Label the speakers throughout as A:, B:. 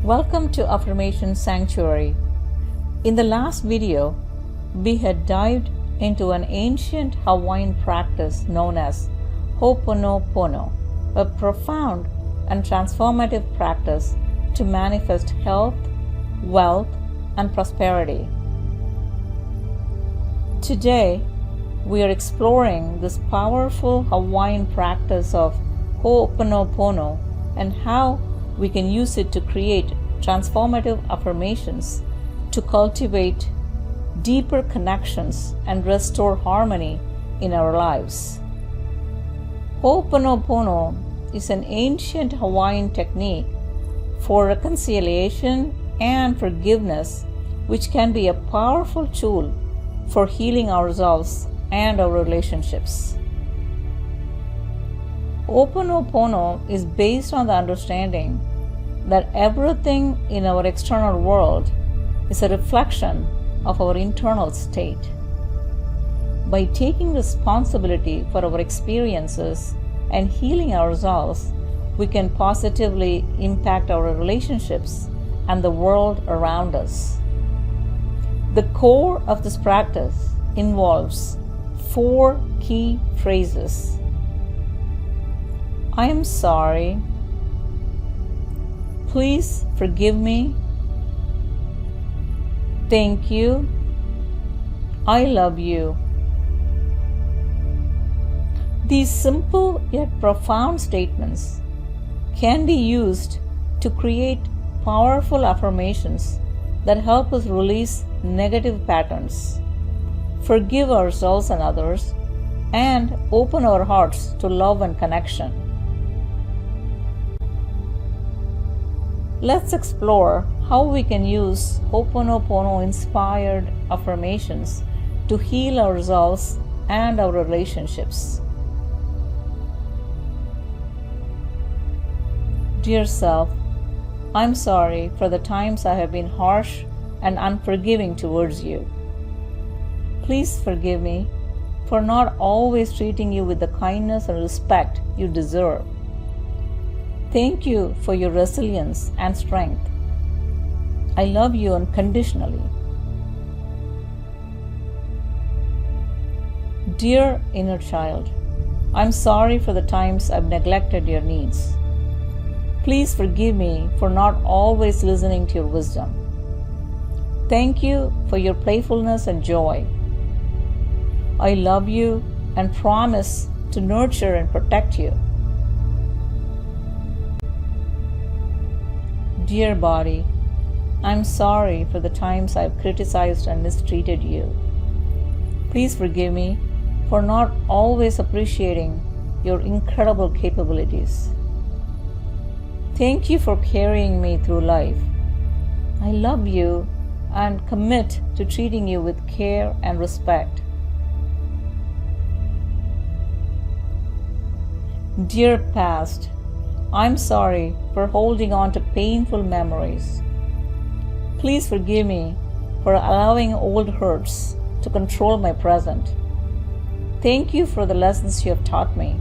A: Welcome to Affirmation Sanctuary. In the last video, we had dived into an ancient Hawaiian practice known as Ho'oponopono, a profound and transformative practice to manifest health, wealth, and prosperity. Today, we are exploring this powerful Hawaiian practice of Ho'oponopono and how we can use it to create transformative affirmations to cultivate deeper connections and restore harmony in our lives. Ho'oponopono is an ancient Hawaiian technique for reconciliation and forgiveness, which can be a powerful tool for healing ourselves and our relationships. Ho'oponopono is based on the understanding that everything in our external world is a reflection of our internal state. By taking responsibility for our experiences and healing ourselves, we can positively impact our relationships and the world around us. The core of this practice involves 4 key phrases. I am sorry. Please forgive me. Thank you. I love you. These simple yet profound statements can be used to create powerful affirmations that help us release negative patterns, forgive ourselves and others, and open our hearts to love and connection. Let's explore how we can use Ho'oponopono-inspired affirmations to heal ourselves and our relationships. Dear self, I'm sorry for the times I have been harsh and unforgiving towards you. Please forgive me for not always treating you with the kindness and respect you deserve. Thank you for your resilience and strength. I love you unconditionally. Dear inner child, I'm sorry for the times I've neglected your needs. Please forgive me for not always listening to your wisdom. Thank you for your playfulness and joy. I love you and promise to nurture and protect you. Dear body, I'm sorry for the times I've criticized and mistreated you. Please forgive me for not always appreciating your incredible capabilities. Thank you for carrying me through life. I love you and commit to treating you with care and respect. Dear past, I'm sorry for holding on to painful memories. Please forgive me for allowing old hurts to control my present. Thank you for the lessons you have taught me.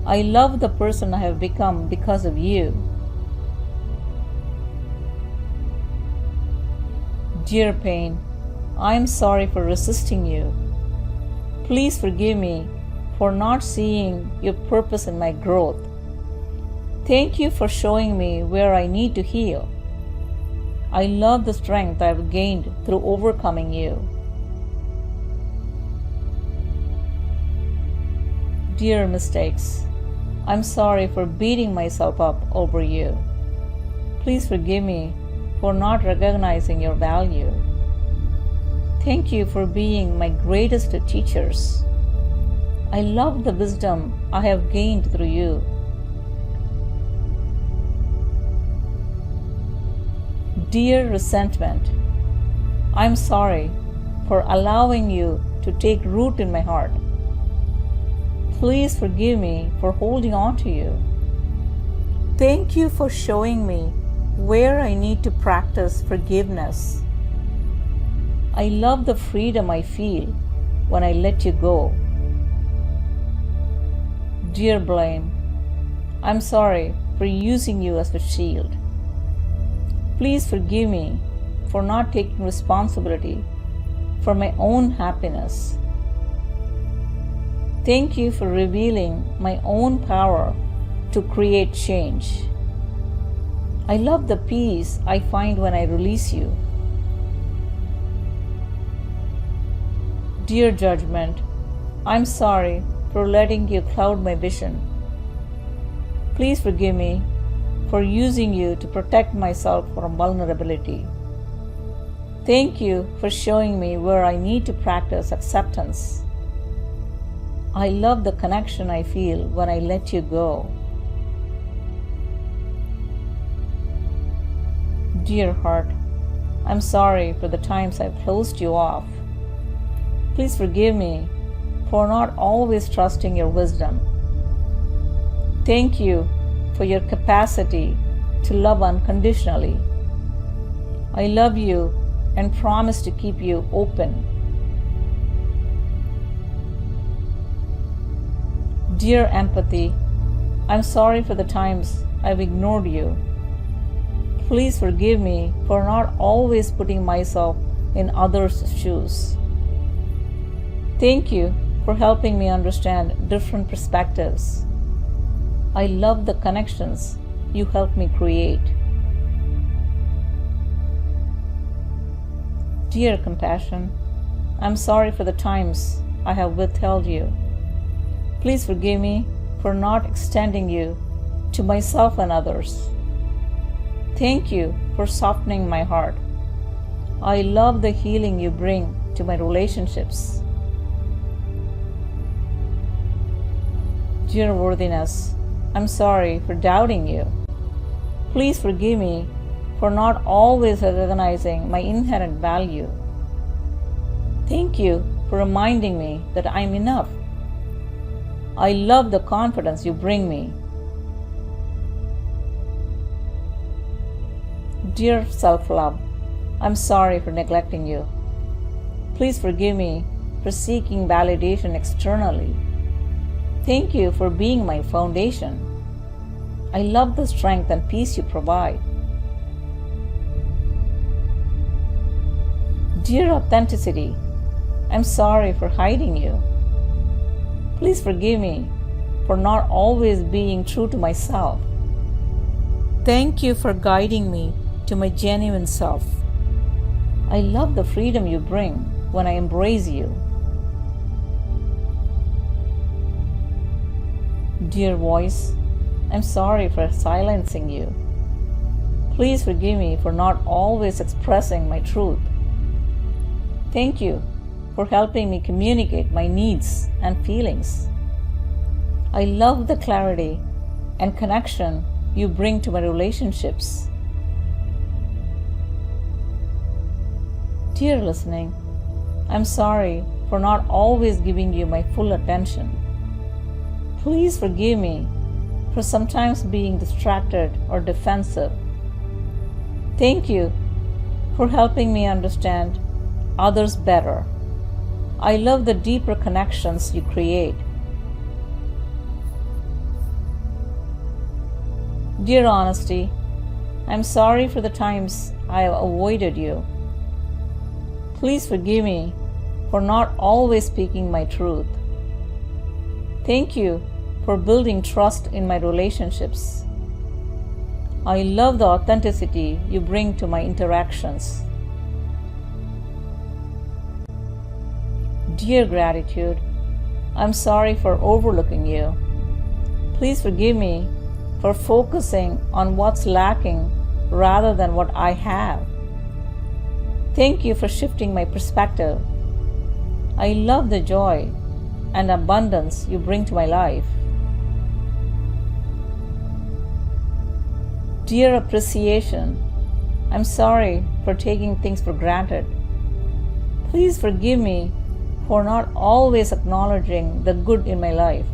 A: I love the person I have become because of you. Dear pain, I am sorry for resisting you. Please forgive me for not seeing your purpose in my growth. Thank you for showing me where I need to heal. I love the strength I have gained through overcoming you. Dear mistakes, I'm sorry for beating myself up over you. Please forgive me for not recognizing your value. Thank you for being my greatest teachers. I love the wisdom I have gained through you. Dear resentment, I'm sorry for allowing you to take root in my heart. Please forgive me for holding on to you. Thank you for showing me where I need to practice forgiveness. I love the freedom I feel when I let you go. Dear blame, I'm sorry for using you as a shield. Please forgive me for not taking responsibility for my own happiness. Thank you for revealing my own power to create change. I love the peace I find when I release you. Dear judgment, I'm sorry for letting you cloud my vision. Please forgive me for using you to protect myself from vulnerability. Thank you for showing me where I need to practice acceptance. I love the connection I feel when I let you go. Dear heart, I'm sorry for the times I've closed you off. Please forgive me for not always trusting your wisdom. Thank you for your capacity to love unconditionally. I love you and promise to keep you open. Dear empathy, I'm sorry for the times I've ignored you. Please forgive me for not always putting myself in others' shoes. Thank you for helping me understand different perspectives. I love the connections you help me create. Dear compassion, I'm sorry for the times I have withheld you. Please forgive me for not extending you to myself and others. Thank you for softening my heart. I love the healing you bring to my relationships. Dear worthiness, I'm sorry for doubting you. Please forgive me for not always recognizing my inherent value. Thank you for reminding me that I'm enough. I love the confidence you bring me. Dear self-love, I'm sorry for neglecting you. Please forgive me for seeking validation externally. Thank you for being my foundation. I love the strength and peace you provide. Dear authenticity, I'm sorry for hiding you. Please forgive me for not always being true to myself. Thank you for guiding me to my genuine self. I love the freedom you bring when I embrace you. Dear voice, I'm sorry for silencing you. Please forgive me for not always expressing my truth. Thank you for helping me communicate my needs and feelings. I love the clarity and connection you bring to my relationships. Dear listening, I'm sorry for not always giving you my full attention. Please forgive me for sometimes being distracted or defensive. Thank you for helping me understand others better. I love the deeper connections you create. Dear honesty, I'm sorry for the times I have avoided you. Please forgive me for not always speaking my truth. Thank you for building trust in my relationships. I love the authenticity you bring to my interactions. Dear gratitude, I'm sorry for overlooking you. Please forgive me for focusing on what's lacking rather than what I have. Thank you for shifting my perspective. I love the joy and abundance you bring to my life. Dear appreciation, I'm sorry for taking things for granted. Please forgive me for not always acknowledging the good in my life.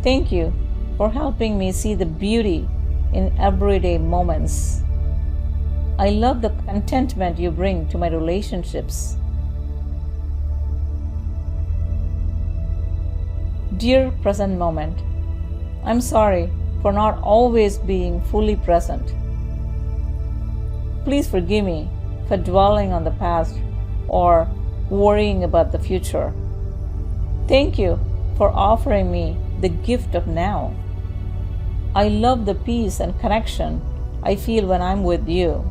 A: Thank you for helping me see the beauty in everyday moments. I love the contentment you bring to my relationships. Dear present moment, I'm sorry for not always being fully present. Please forgive me for dwelling on the past or worrying about the future. Thank you for offering me the gift of now. I love the peace and connection I feel when I'm with you.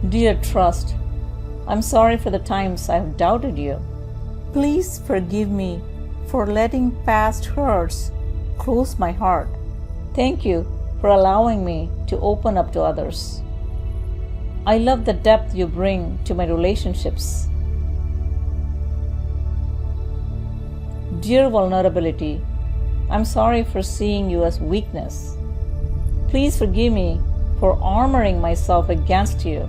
A: Dear Trust, I'm sorry for the times I've doubted you. Please forgive me for letting past hurts close my heart. Thank you for allowing me to open up to others. I love the depth you bring to my relationships. Dear Vulnerability, I'm sorry for seeing you as weakness. Please forgive me for armoring myself against you.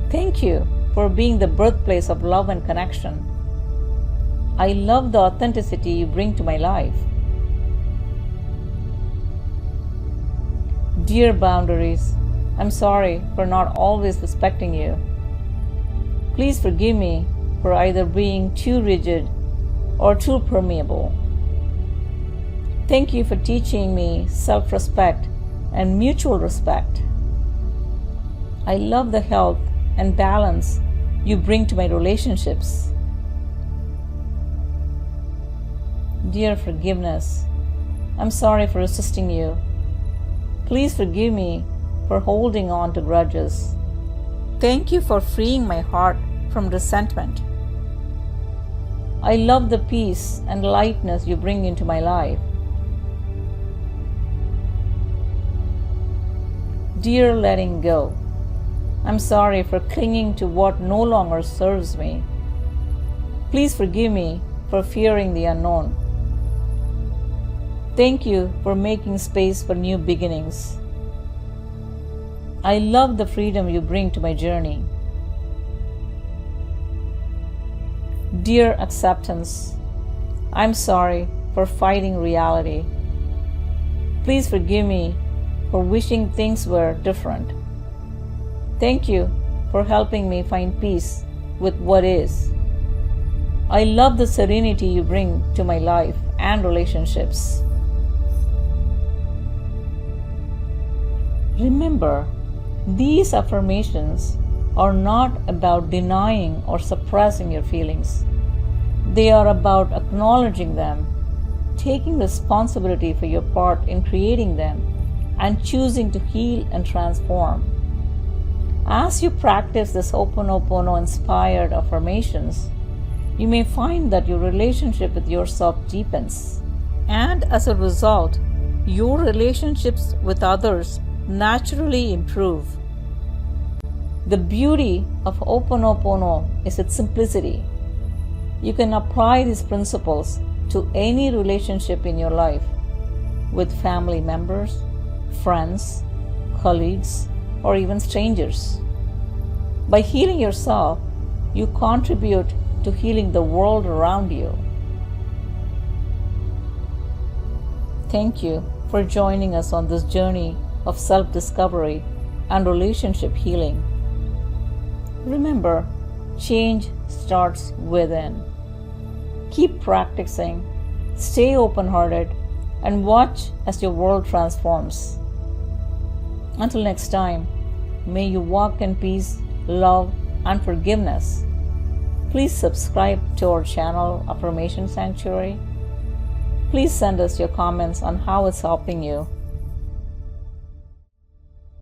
A: Thank you for being the birthplace of love and connection. I love the authenticity you bring to my life. Dear Boundaries, I'm sorry for not always respecting you. Please forgive me for either being too rigid or too permeable. Thank you for teaching me self-respect and mutual respect. I love the health and balance you bring to my relationships. Dear Forgiveness, I'm sorry for resisting you. Please forgive me for holding on to grudges. Thank you for freeing my heart from resentment. I love the peace and lightness you bring into my life. Dear Letting Go, I'm sorry for clinging to what no longer serves me. Please forgive me for fearing the unknown. Thank you for making space for new beginnings. I love the freedom you bring to my journey. Dear Acceptance, I'm sorry for fighting reality. Please forgive me for wishing things were different. Thank you for helping me find peace with what is. I love the serenity you bring to my life and relationships. Remember, these affirmations are not about denying or suppressing your feelings. They are about acknowledging them, taking responsibility for your part in creating them, and choosing to heal and transform. As you practice this Ho'oponopono inspired affirmations, you may find that your relationship with yourself deepens, and as a result, your relationships with others naturally improve. The beauty of Ho'oponopono is its simplicity. You can apply these principles to any relationship in your life, with family members, friends, colleagues, or even strangers. By healing yourself, you contribute to healing the world around you. Thank you for joining us on this journey of self-discovery and relationship healing. Remember, change starts within. Keep practicing, stay open-hearted, and watch as your world transforms. Until next time, may you walk in peace, love, and forgiveness. Please subscribe to our channel, Affirmation Sanctuary. Please send us your comments on how it's helping you.